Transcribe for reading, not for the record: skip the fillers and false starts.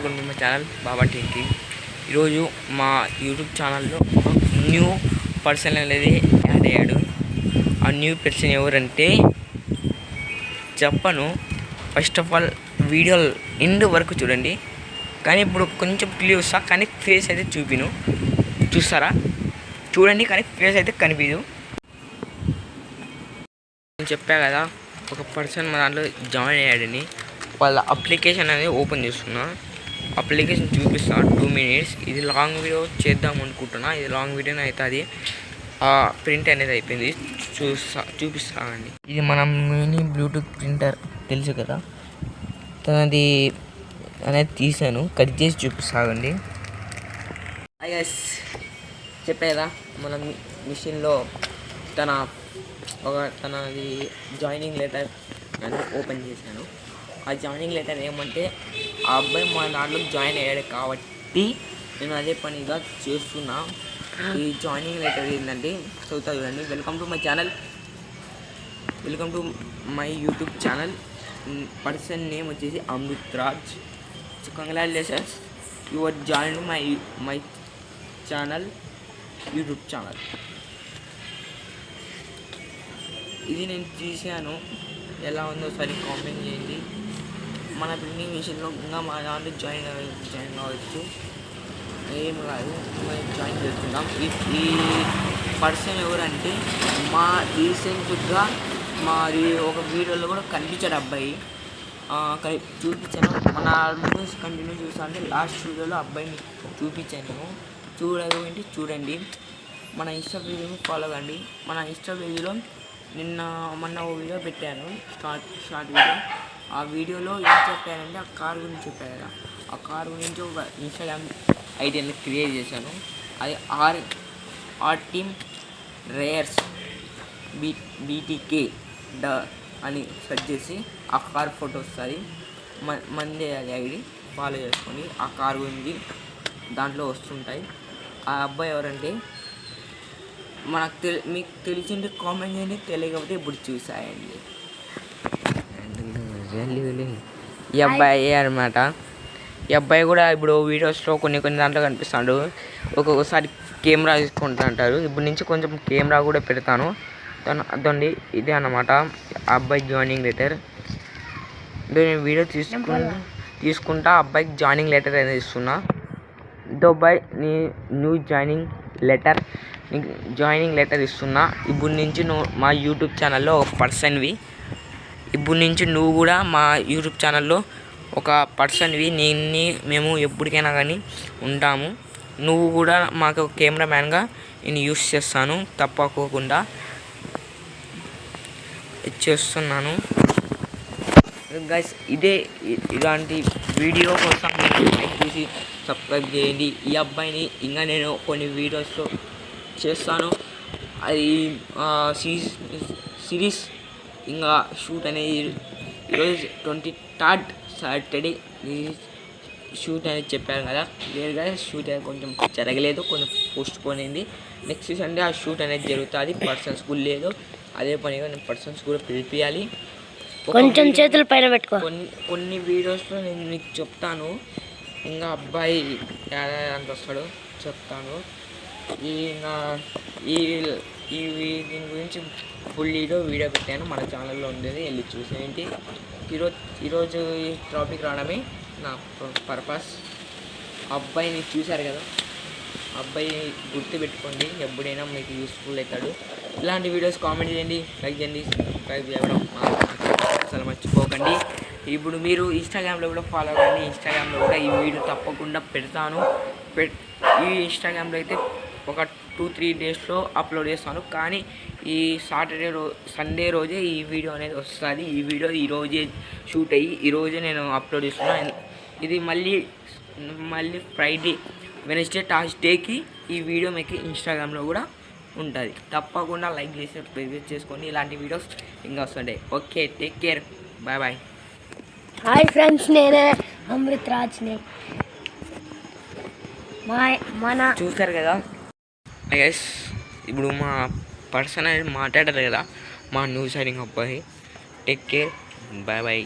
Welcome మా channel బాబా thinking. ఈరోజు మా యూట్యూబ్ ఛానల్లో ఒక న్యూ పర్సన్ అనేది యాడ్ అయ్యాడు. ఆ న్యూ పర్సన్ ఎవరంటే చెప్పను. First of all video end వరకు చూడండి. కానీ ఇప్పుడు కొంచెం క్లియర్ వస్తా, కానీ ఫేస్ అయితే చూస్తారా? చూడండి, కానీ ఫేస్ అయితే కనిపించదు. నేను చెప్పా కదా, ఒక పర్సన్ మన దాంట్లో జాయిన్ అయ్యాడని. వాళ్ళ అప్లికేషన్ అనేది ఓపెన్ చేస్తున్నా, అప్లికేషన్ చూపిస్తా 2 minutes. ఇది లాంగ్ వీడియో చేద్దాం అనుకుంటున్నా. ఇది లాంగ్ వీడియోనే అవుతుంది. ప్రింట్ అనేది అయిపోయింది, చూపిస్తానండి. ఇది మనం మినీ బ్లూటూత్ ప్రింటర్ తెలుసు కదా, తనది అనేది తీసాను, కట్ చేసి చూపిస్తానండి. ఐఎస్ చెప్పేదా, మన మిషన్లో తనది జాయినింగ్ లెటర్ అని ఓపెన్ చేశాను. ఆ జాయినింగ్ లెటర్ ఏమంటే, ఆ అబ్బాయి మా దాంట్లో జాయిన్ అయ్యాడు కాబట్టి నేను అదే పనిగా చేస్తున్నా. ఈ జాయినింగ్ లెటర్ ఏంటంటే చదువుతా చూడండి. Welcome to my YouTube channel. Person name వచ్చేసి Amrit Raj. So congratulations, you are join my channel, YouTube channel. ఇది నేను తీసాను, ఎలా ఉందో సరే కామెంట్ చేయండి. మన ప్రింటింగ్ మిషన్లో ఇంకా మా దాంట్లో జాయిన్ కావచ్చు, ఏం కాదు, మనం జాయిన్ చేస్తున్నాం. ఈ పర్సన్ ఎవరంటే, మా రీసెంట్గా మాది ఒక వీడియోలో కూడా కనిపించాడు అబ్బాయి, చూపించాను. మన వీడియోస్ కంటిన్యూ చూస్తా అంటే లాస్ట్ వీడియోలో అబ్బాయిని చూపించాను. చూడండి. మన ఇన్స్టా పేజీని ఫాలో కండి. మన ఇన్స్టా పేజీలో మొన్న ఓ వీడియో పెట్టాను, షార్ట్ వీడియో. ఆ వీడియోలో ఏం చెప్పానంటే, ఆ కార్ గురించి చెప్పాను కదా, ఆ కార్ గురించి ఒక ఇన్స్టాగ్రామ్ ఐడి అనేది క్రియేట్ చేశాను. అది ఆర్ టీమ్ రేయర్స్ BTK అని సెర్చ్ చేసి ఆ కార్ ఫోటో వస్తుంది. మందే అది ఐడి, ఫాలో చేసుకొని ఆ కార్ గురించి దాంట్లో వస్తుంటాయి. ఆ అబ్బాయి ఎవరంటే, మీకు తెలిసింటే కామెంట్ చేయండి, తెలియకపోతే ఇప్పుడు చూసాయండి. ఈ అబ్బాయి అనమాట. ఈ అబ్బాయి కూడా ఇప్పుడు వీడియోస్లో కొన్ని దాంట్లో కనిపిస్తాడు. ఒక్కొక్కసారి కెమెరా తీసుకుంటా అంటారు. ఇప్పుడు నుంచి కొంచెం కెమెరా కూడా పెడతాను. అదండి, ఇదే అన్నమాట ఆ అబ్బాయి జాయినింగ్ లెటర్. నేను వీడియో తీసుకుంటా అబ్బాయికి జాయినింగ్ లెటర్ అనేది ఇస్తున్నా. అబ్బాయి నీ న్యూ జాయినింగ్ లెటర్ ఇస్తున్నా. ఇప్పుడు నుంచి నువ్వు మా యూట్యూబ్ ఛానల్లో ఒక పర్సన్వి. ఇప్పుడు నుంచి నువ్వు కూడా మా యూట్యూబ్ ఛానల్లో ఒక పర్సన్వి. మేము ఎప్పటికైనా కానీ ఉంటాము. నువ్వు కూడా మాకు కెమెరామ్యాన్గా నేను యూస్ చేస్తాను, తప్పకోకుండా చేస్తున్నాను. గైస్, ఇలాంటి వీడియో కోసం లైక్ చేసి సబ్స్క్రైబ్ చేయండి. ఈ అబ్బాయిని ఇంకా నేను కొన్ని వీడియోస్లో చేస్తాను. అది సిరీస్ ఇంకా షూట్ అనేది ఈరోజు 23rd సాటర్డే షూట్ అనేది చెప్పాను కదా. లేదుగా షూట్ అనేది కొంచెం జరగలేదు, కొంచెం పోస్ట్ పోన్ అయింది. నెక్స్ట్ సండే ఆ షూట్ అనేది జరుగుతుంది. పర్సన్స్ కూడా లేదు, అదే పనిగా నేను పర్సన్స్ కూడా పిలిపియాలి. కొంచెం చేతుల పైన పెట్టుకో. కొన్ని వీడియోస్లో నేను మీకు చెప్తాను, ఇంకా అబ్బాయి అంత వస్తాడో చెప్తాను. దీని గురించి ఫుల్ వీడియో పెట్టాను, మన ఛానల్లో ఉండేది, వెళ్ళి చూసేయండి. ఈరోజు ఈ టాపిక్ రావడమే నా పర్పస్. అబ్బాయిని చూశారు కదా, అబ్బాయి గుర్తుపెట్టుకోండి, ఎప్పుడైనా మీకు యూస్ఫుల్ అవుతాడు. ఇలాంటి వీడియోస్ కామెంట్ చేయండి, లైక్ చేయండి, సబ్స్క్రైబ్ చేయడం అసలు మర్చిపోకండి. ఇప్పుడు మీరు ఇన్స్టాగ్రామ్లో కూడా ఫాలో అవ్వండి. ఇన్స్టాగ్రామ్లో కూడా ఈ వీడియో తప్పకుండా పెడతాను. ఈ ఇన్స్టాగ్రామ్లో అయితే ఒక 2-3 డేస్లో అప్లోడ్ చేస్తాను. కానీ ఈ సండే రోజే ఈ వీడియో అనేది వస్తుంది. ఈ వీడియో ఈరోజే షూట్ అయ్యి ఈరోజే నేను అప్లోడ్ చేస్తున్నాను. ఇది మళ్ళీ ఫ్రైడే, వెనస్డే, థర్స్డేకి ఈ వీడియో మీకు ఇన్స్టాగ్రామ్లో కూడా ఉంటుంది. తప్పకుండా లైక్ చేసి ప్రివ్యూ చేసుకోండి. ఇలాంటి వీడియోస్ ఇంకా వస్తుంటాయి. Okay, take care, bye. Hi friends, నేనే అమృత్ రాజ్ని. చూస్తారు కదా గైస్, ఇప్పుడు మా పర్సన్ అనేది మాట్లాడారు కదా, మా న్యూస్ హైడింగ్ అబ్బాయి. Take care, bye.